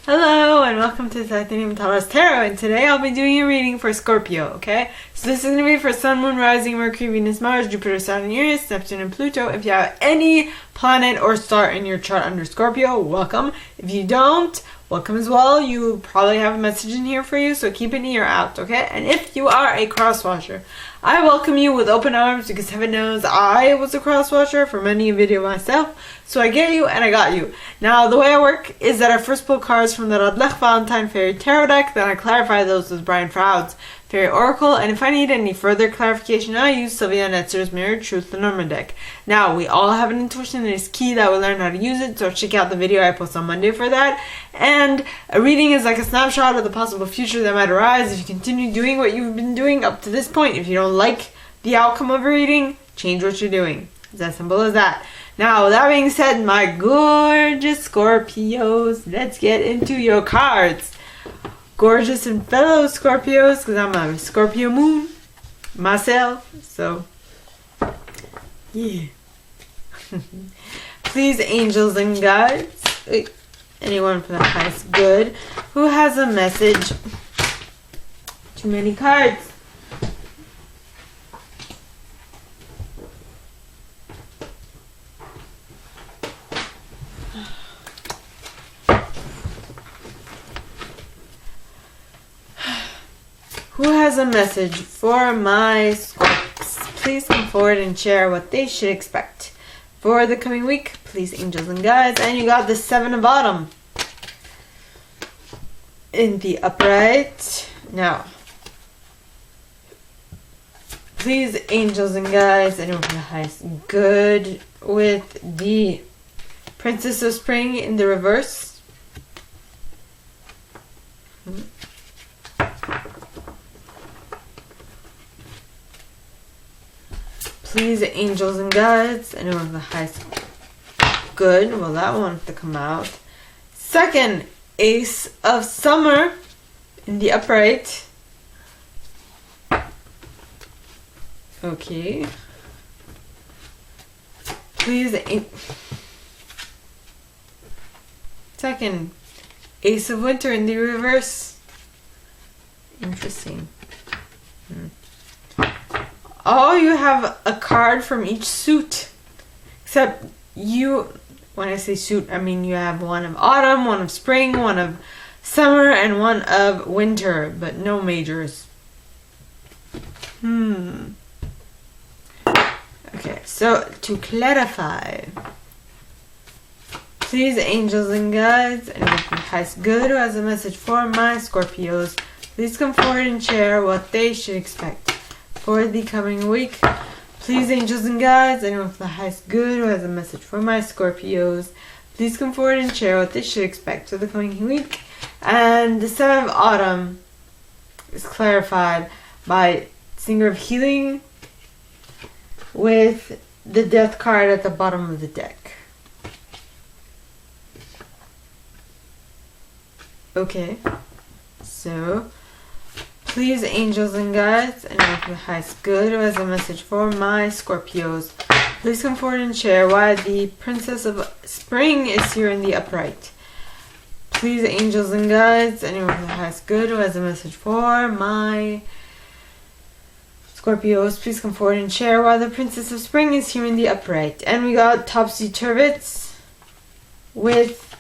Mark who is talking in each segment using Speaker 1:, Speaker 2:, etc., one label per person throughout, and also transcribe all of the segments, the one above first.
Speaker 1: Hello and welcome to Titanium Taurus Tarot, and today I'll be doing a reading for Scorpio, okay? So this is going to be for Sun, Moon, Rising, Mercury, Venus, Mars, Jupiter, Saturn, Uranus, Neptune, and Pluto. If you have any planet or star in your chart under Scorpio, welcome. If you don't, welcome as well. You probably have a message in here for you, so keep an ear out, okay? And if you are a crosswatcher, I welcome you with open arms because heaven knows I was a crosswatcher for many a video myself. So I get you and I got you. Now the way I work is that I first pull cards from the Radlech Valentine Fairy Tarot deck, then I clarify those with Brian Froud's Fairy Oracle, and if I need any further clarification I use Sylvia Netzer's Mirror Truth Lenormand deck. Now we all have an intuition and it's key that we learn how to use it, so check out the video I post on Monday for that. And a reading is like a snapshot of the possible future that might arise if you continue doing what you've been doing up to this point. If you don't like the outcome of a reading, change what you're doing. It's as simple as that. Now, that being said, my gorgeous Scorpios, let's get into your cards. Gorgeous and fellow Scorpios, because I'm a Scorpio moon myself, so yeah. Please, angels and guides, anyone for the highest good who has a message. Too many cards. Who has a message for my Scorps? Please come forward and share what they should expect for the coming week. Please, angels and guides. And you got the Seven of Autumn in the upright. Now, please, angels and guides, anyone for the highest good with the Princess of Spring in the reverse. Please, angels and guides, anyone with the highest good. Well, that one have to come out. Second, Ace of Summer in the upright. Okay. Please, second, Ace of Winter in the reverse. Interesting. Oh, you have a card from each suit. Except you, when I say suit, I mean you have one of autumn, one of spring, one of summer, and one of winter, but no majors. Okay, so to clarify, please, angels and guides, and if the highest good who has a message for my Scorpios, please come forward and share what they should expect for the coming week. Please, angels and guides, anyone with the highest good who has a message for my Scorpios, please come forward and share what they should expect for the coming week. And the Seven of Autumn is clarified by Singer of Healing with the Death card at the bottom of the deck. Okay, so please, angels and guides, and with the highest good who has a message for my Scorpios, please come forward and share why the Princess of Spring is here in the upright. Please, angels and guides, anyone with the highest good who has a message for my Scorpios, please come forward and share why the Princess of Spring is here in the upright. And we got Topsy-Turvets with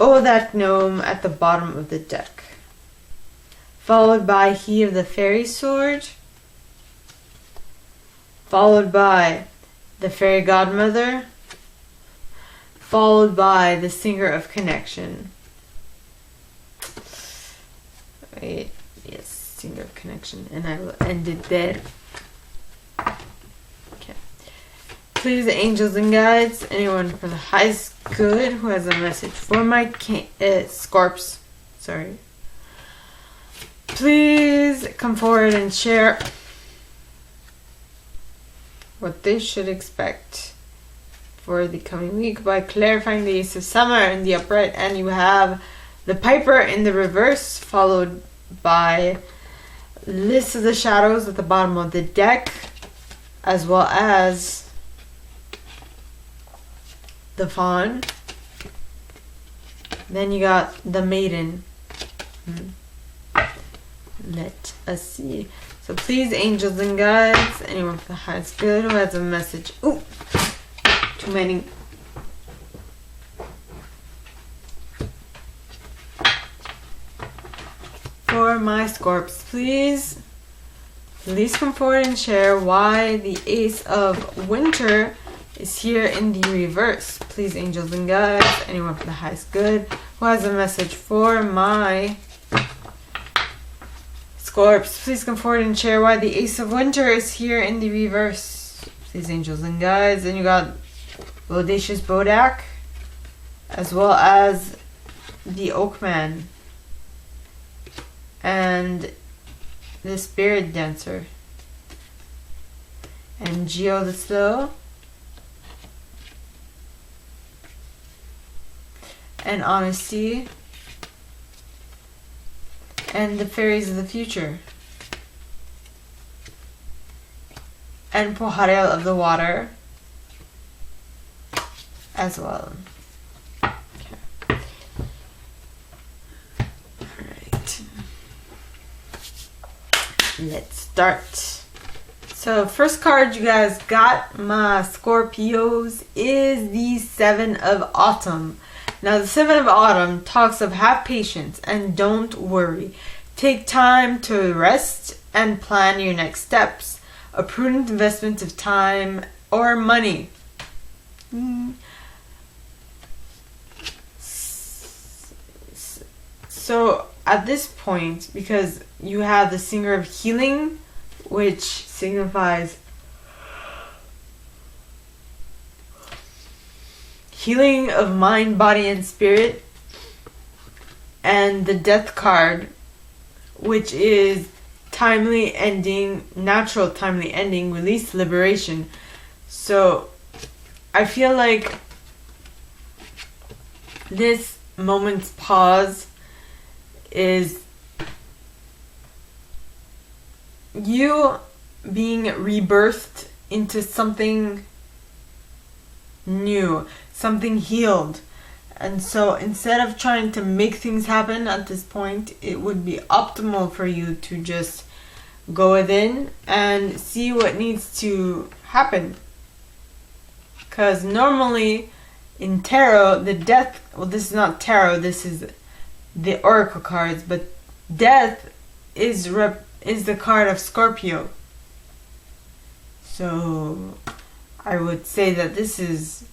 Speaker 1: Oh That Gnome at the bottom of the deck, followed by He of the Fairy Sword, followed by the Fairy Godmother, followed by the Singer of Connection. Wait, yes, Singer of Connection, and I will end it there. Okay. Please, angels and guides, anyone for the highest good who has a message for my Scorps. Sorry. Please come forward and share what they should expect for the coming week by clarifying the Ace of Summer in the upright, and you have the Piper in the reverse, followed by List of the Shadows at the bottom of the deck, as well as the Fawn, Then you got the Maiden. Let us see. So please, angels and guides, anyone for the highest good who has a message. Ooh, too many. For my Scorps, please come forward and share why the Ace of Winter is here in the reverse. Please, angels and guides, anyone for the highest good who has a message for my Scorps, please come forward and share why the Ace of Winter is here in the reverse. Please, angels and guides. And you got Bodacious Bodak, as well as the Oakman, and the Spirit Dancer, and Geo the Slow, and Honesty, and the Fairies of the Future, and Poharel of the Water as well. Okay. Alright. Let's start. So first card you guys got, my Scorpios, is the Seven of Autumn. Now, the Seven of Autumn talks of have patience and don't worry. Take time to rest and plan your next steps. A prudent investment of time or money. So, at this point, because you have the Singer of Healing, which signifies healing of mind, body, and spirit, and the Death card, which is timely ending, natural timely ending, release, liberation. So I feel like this moment's pause is you being rebirthed into something new, something healed. And so instead of trying to make things happen at this point, it would be optimal for you to just go within and see what needs to happen. Because normally in tarot, the death, well, this is not tarot, this is the oracle cards, but death is the card of Scorpio. So I would say that this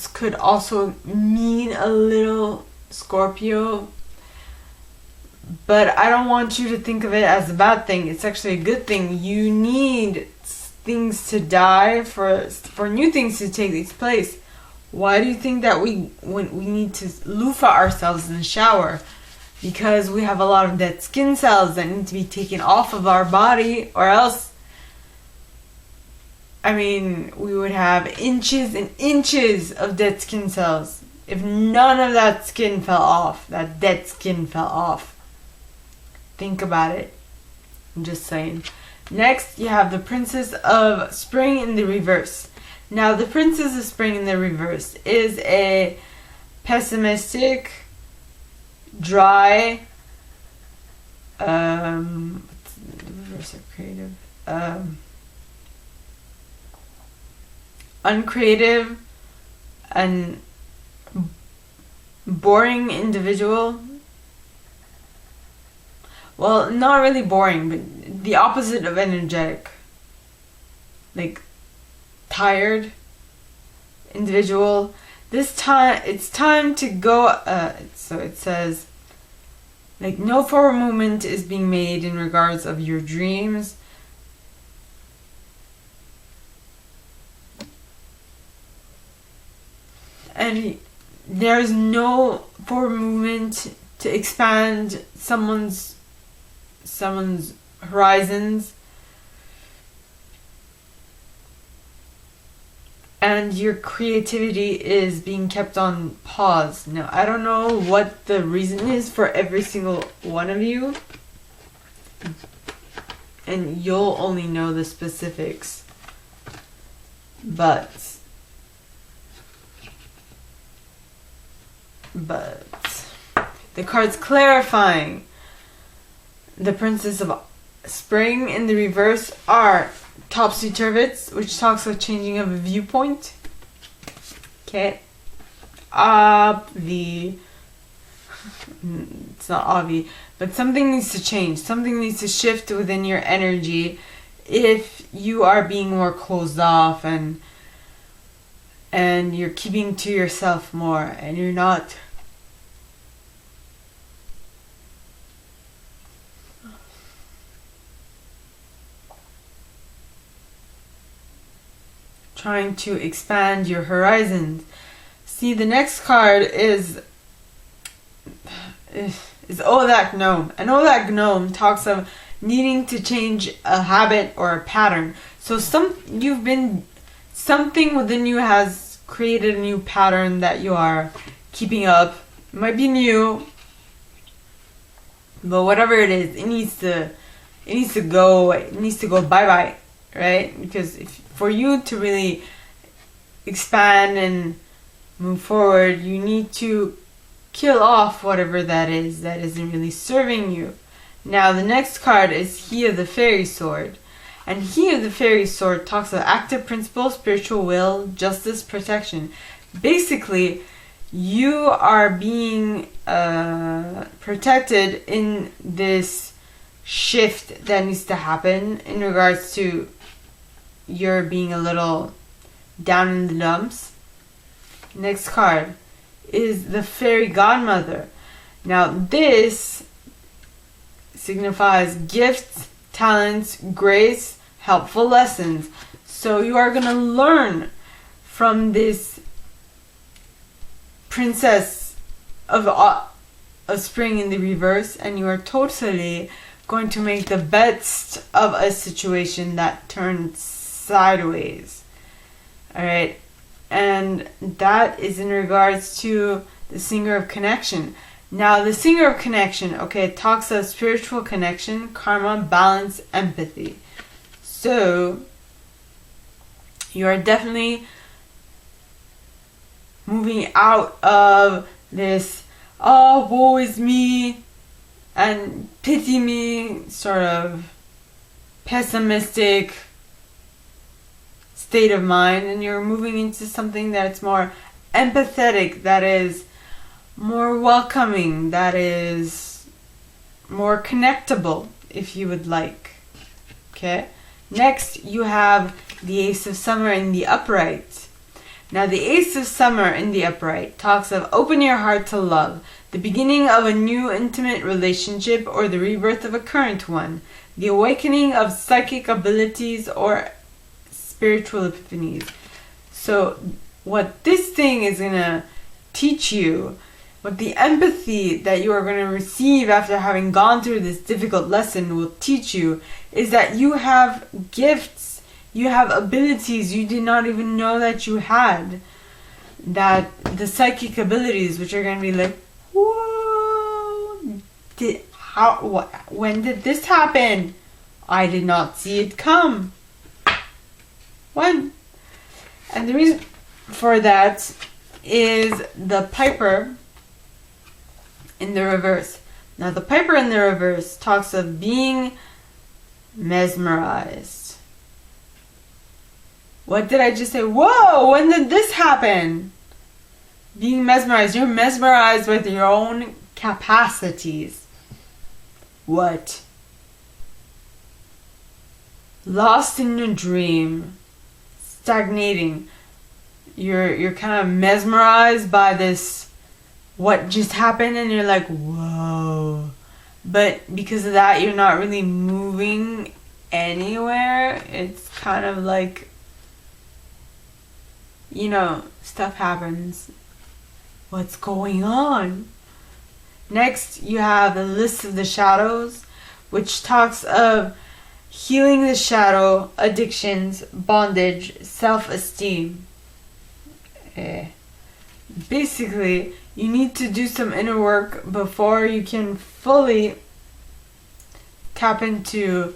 Speaker 1: could also mean a little Scorpio, but I don't want you to think of it as a bad thing. It's actually a good thing. You need things to die for new things to take its place. Why do you think that we need to loofah ourselves in the shower? Because we have a lot of dead skin cells that need to be taken off of our body, or else, I mean, we would have inches and inches of dead skin cells if none of that skin fell off, that dead skin fell off. Think about it. I'm just saying. Next, you have the Princess of Spring in the reverse. Now, the Princess of Spring in the reverse is a pessimistic, dry, reverse of creative, uncreative and boring individual. Well, not really boring, but the opposite of energetic. Like tired individual. This time, it's time to go. So it says, like, no forward movement is being made in regards of your dreams. And there's no forward movement to expand someone's horizons. And your creativity is being kept on pause. Now, I don't know what the reason is for every single one of you. And you'll only know the specifics. But But the card's clarifying. The Princess of Spring in the reverse are topsy-turvets, which talks of changing of a viewpoint. Okay. It's not obvi, but something needs to change. Something needs to shift within your energy if you are being more closed off and you're keeping to yourself more and you're not trying to expand your horizons. See, the next card is Oh That Gnome. And Oh That Gnome talks of needing to change a habit or a pattern. So something within you has created a new pattern that you are keeping up. It might be new, but whatever it is, it needs to go. It needs to go bye-bye, right? Because for you to really expand and move forward, you need to kill off whatever that isn't really serving you. Now the next card is He of the Fairy Sword. And He of the Fairy Sword talks of active principle, spiritual will, justice, protection. Basically, you are being protected in this shift that needs to happen in regards to you're being a little down in the dumps. Next card is the Fairy Godmother. Now this signifies gifts, talents, grace, helpful lessons. So you are going to learn from this Princess of Spring in the reverse, and you are totally going to make the best of a situation that turns sideways. Alright, and that is in regards to the Singer of Connection. Now the Singer of Connection, okay, it talks of spiritual connection, karma, balance, empathy. So you are definitely moving out of this, oh, woe is me, and pity me, sort of pessimistic state of mind, and you're moving into something that's more empathetic, that is more welcoming, that is more connectable, if you would like. Okay? Next, you have the Ace of Summer in the upright. Now, the Ace of Summer in the upright talks of open your heart to love, the beginning of a new intimate relationship or the rebirth of a current one, the awakening of psychic abilities or spiritual epiphanies. So, what this thing is going to teach you, what the empathy that you are going to receive after having gone through this difficult lesson will teach you, is that you have gifts, you have abilities you did not even know that you had. That the psychic abilities, which are going to be like, whoa, when did this happen? I did not see it come. When? And the reason for that is the Piper in the reverse. Now the Piper in the reverse talks of being mesmerized. What did I just say? Whoa, when did this happen? Being mesmerized. You're mesmerized with your own capacities. What? Lost in a dream. Stagnating. You're kind of mesmerized by this, what just happened, and you're like, whoa. But because of that, you're not really moving anywhere. It's kind of like, you know, stuff happens. What's going on? Next, you have the List of the Shadows, which talks of healing the shadow, addictions, bondage, self-esteem. Basically, you need to do some inner work before you can fully tap into,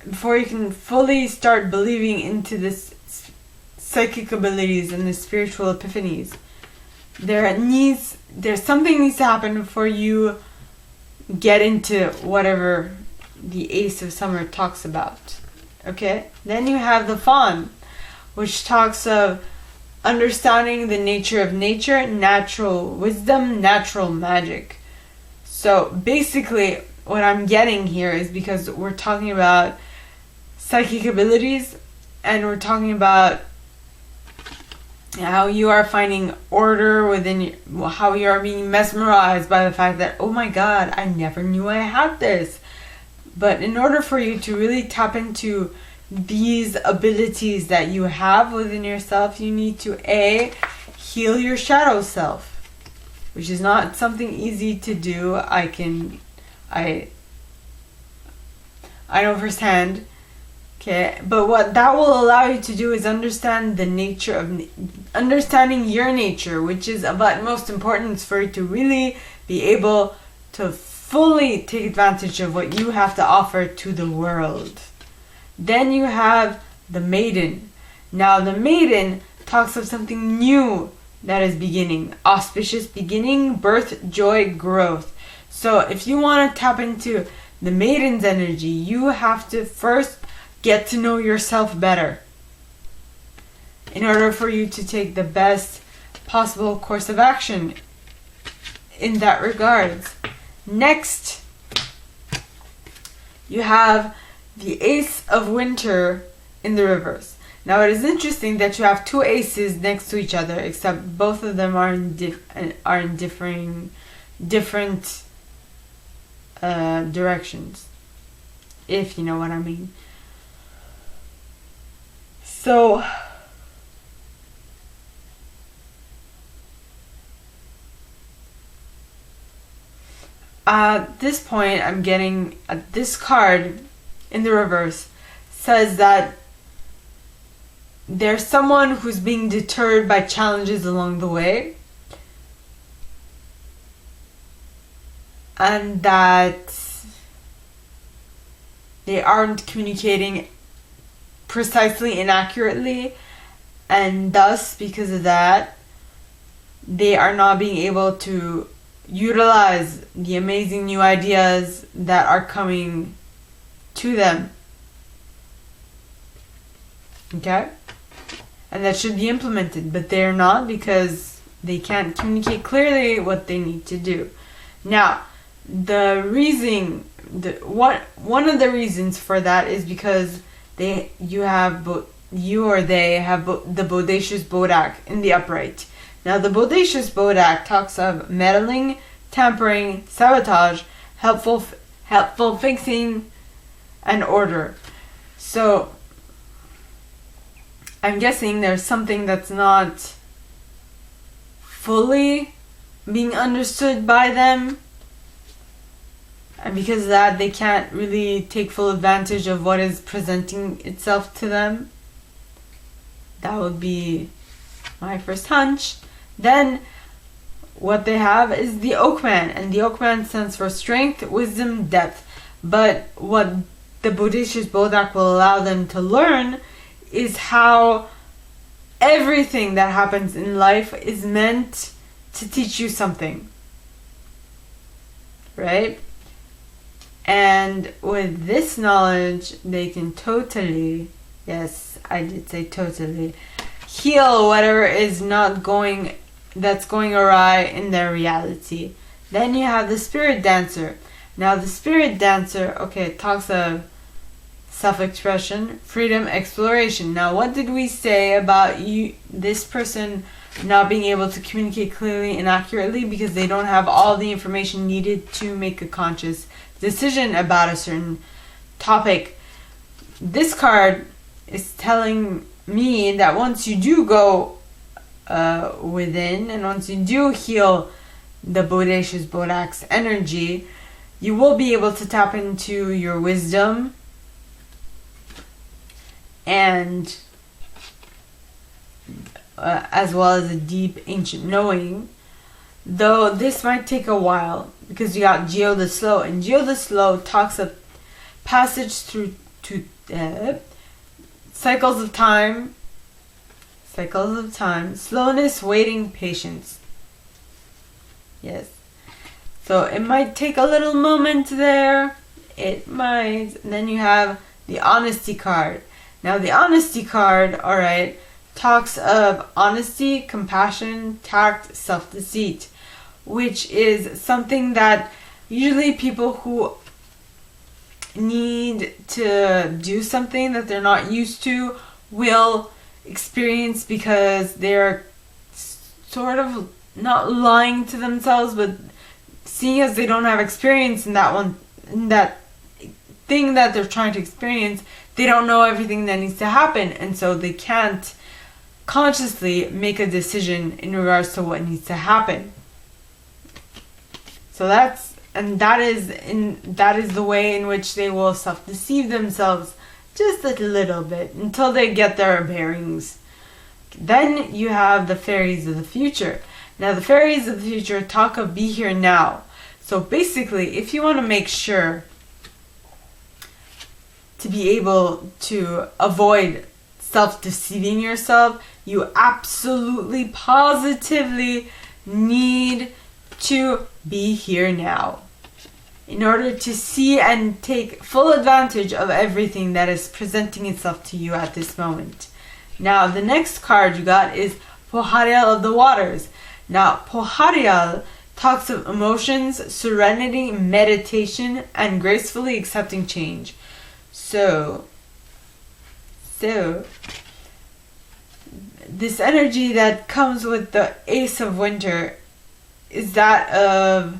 Speaker 1: before you can fully start believing into this psychic abilities and the spiritual epiphanies. there's something needs to happen before you get into whatever the Ace of Summer talks about. Okay? Then you have the Fawn, which talks of understanding the nature of nature, natural wisdom, natural magic. So basically, what I'm getting here is because we're talking about psychic abilities, and we're talking about how you are finding order within how you are being mesmerized by the fact that, oh my god, I never knew I had this. But in order for you to really tap into these abilities that you have within yourself, you need to heal your shadow self, which is not something easy to do. I know firsthand. Okay, but what that will allow you to do is understanding your nature, which is of utmost importance for you to really be able to fully take advantage of what you have to offer to the world. Then you have the Maiden. Now the Maiden talks of something new that is beginning, auspicious beginning, birth, joy, growth. So if you want to tap into the Maiden's energy, you have to first get to know yourself better in order for you to take the best possible course of action in that regards. Next, you have the Ace of Winter in the reverse. Now it is interesting that you have two aces next to each other, except both of them are in different directions, if you know what I mean. So at this point, I'm getting this card in the reverse says that there's someone who's being deterred by challenges along the way, and that they aren't communicating precisely and accurately, and thus because of that they are not being able to utilize the amazing new ideas that are coming to them. Okay? And that should be implemented, but they're not because they can't communicate clearly what they need to do. Now, one of the reasons for that is because they have the Bodacious Bodak in the upright. Now the Bodacious Bodak talks of meddling, tampering, sabotage, helpful fixing, and order. So I'm guessing there's something that's not fully being understood by them, and because of that they can't really take full advantage of what is presenting itself to them. That would be my first hunch. Then what they have is the Oakman, and the Oakman stands for strength, wisdom, depth. But what the Bodacious Bodak will allow them to learn is how everything that happens in life is meant to teach you something, right? And with this knowledge, they can totally, yes, I did say totally, heal whatever is that's going awry in their reality. Then you have the Spirit Dancer. Now the Spirit Dancer, it talks of self-expression, freedom, exploration. Now what did we say about this person not being able to communicate clearly and accurately because they don't have all the information needed to make a conscious decision about a certain topic? This card is telling me that once you do go within, and once you do heal the Bodacious Bodak's energy, you will be able to tap into your wisdom and as well as a deep ancient knowing, though this might take a while because you got Geo the Slow, and Geo the Slow talks of passage through cycles of time, slowness, waiting, patience. Yes. So it might take a little moment there. It might. And then you have the honesty card. Now the honesty card, alright, talks of honesty, compassion, tact, self-deceit, which is something that usually people who need to do something that they're not used to will experience, because they're sort of not lying to themselves, but seeing as they don't have experience in that thing that they're trying to experience, they don't know everything that needs to happen, and so they can't consciously make a decision in regards to what needs to happen. So that is the way in which they will self-deceive themselves just a little bit until they get their bearings. Then you have the fairies of the future. Now the fairies of the future talk of be here now. So basically, if you want to make sure to be able to avoid self-deceiving yourself, you absolutely, positively need to be here now in order to see and take full advantage of everything that is presenting itself to you at this moment. Now, the next card you got is Poharial of the Waters. Now, Poharial talks of emotions, serenity, meditation, and gracefully accepting change. So this energy that comes with the Ace of Winter is that of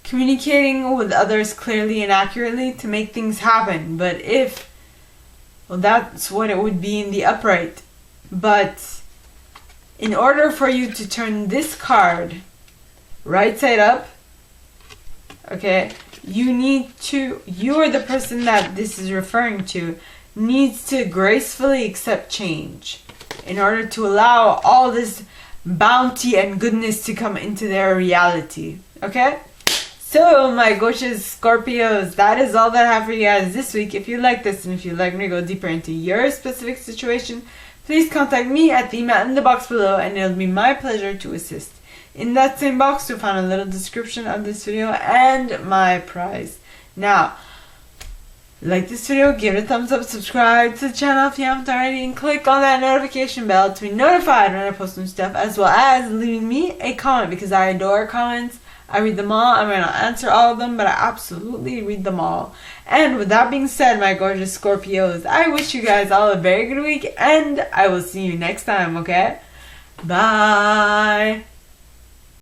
Speaker 1: communicating with others clearly and accurately to make things happen. But that's what it would be in the upright. But in order for you to turn this card right side up, okay, you are the person that this is referring to, needs to gracefully accept change in order to allow all this bounty and goodness to come into their reality. Okay? So, my gorgeous Scorpios, that is all that I have for you guys this week. If you like this and if you'd like me to go deeper into your specific situation, please contact me at the email in the box below, and it'll be my pleasure to assist. In that same box, you'll find a little description of this video and my prize. Now, like this video, give it a thumbs up, subscribe to the channel if you haven't already, and click on that notification bell to be notified when I post new stuff, as well as leaving me a comment, because I adore comments. I read them all. I might not answer all of them, but I absolutely read them all. And with that being said, my gorgeous Scorpios, I wish you guys all a very good week, and I will see you next time, okay? Bye!